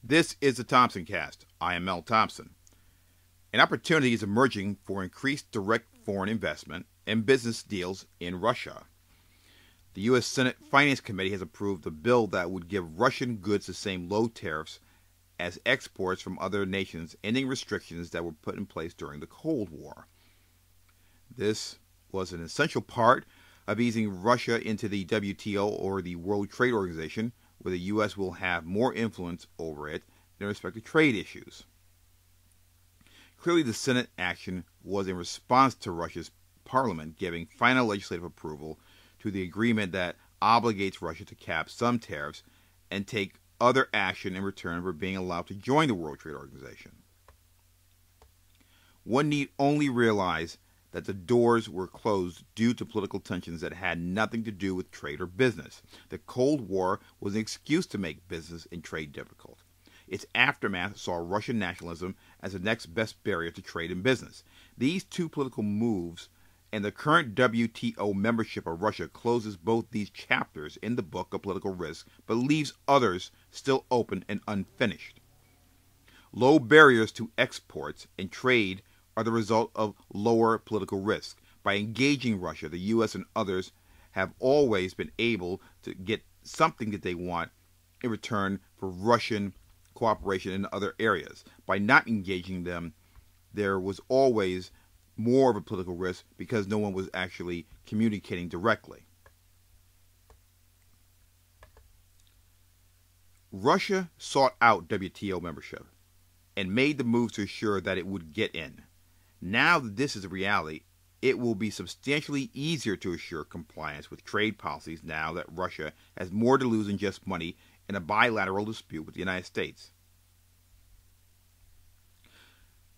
This is the Thompson Cast. I am Mel Thompson. An opportunity is emerging for increased direct foreign investment and business deals in Russia. The U.S. Senate Finance Committee has approved a bill that would give Russian goods the same low tariffs as exports from other nations, ending restrictions that were put in place during the Cold War. This was an essential part of easing Russia into the WTO, or the World Trade Organization, where the U.S. will have more influence over it in respect to trade issues. Clearly, the Senate action was in response to Russia's parliament giving final legislative approval to the agreement that obligates Russia to cap some tariffs and take other action in return for being allowed to join the World Trade Organization. One need only realize that the doors were closed due to political tensions that had nothing to do with trade or business. The Cold War was an excuse to make business and trade difficult. Its aftermath saw Russian nationalism as the next best barrier to trade and business. These two political moves and the current WTO membership of Russia closes both these chapters in the book of political risk, but leaves others still open and unfinished. Low barriers to exports and trade are the result of lower political risk. By engaging Russia, the U.S. and others have always been able to get something that they want in return for Russian cooperation in other areas. By not engaging them, there was always more of a political risk because no one was actually communicating directly. Russia sought out WTO membership and made the moves to ensure that it would get in. Now that this is a reality, it will be substantially easier to assure compliance with trade policies now that Russia has more to lose than just money in a bilateral dispute with the United States.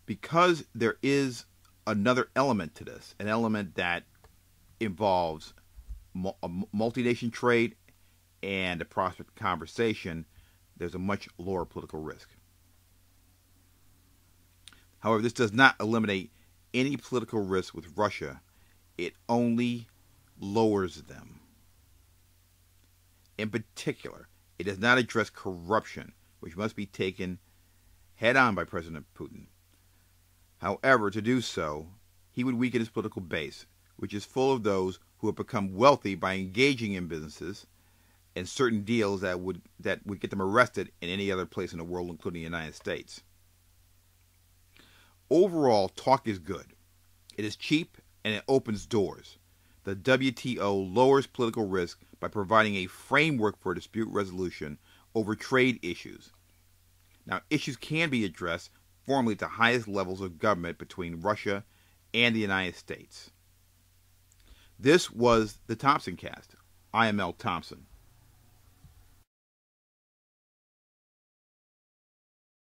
Because there is another element to this, an element that involves multi-nation trade and a prospect of conversation, there's a much lower political risk. However, this does not eliminate any political risk with Russia. It only lowers them. In particular, it does not address corruption, which must be taken head on by President Putin. However, to do so, he would weaken his political base, which is full of those who have become wealthy by engaging in businesses and certain deals that would get them arrested in any other place in the world, including the United States. Overall, talk is good. It is cheap and it opens doors. The WTO lowers political risk by providing a framework for dispute resolution over trade issues. Now, issues can be addressed formally at the highest levels of government between Russia and the United States. This was the Thompson Cast. I am Mel Thompson.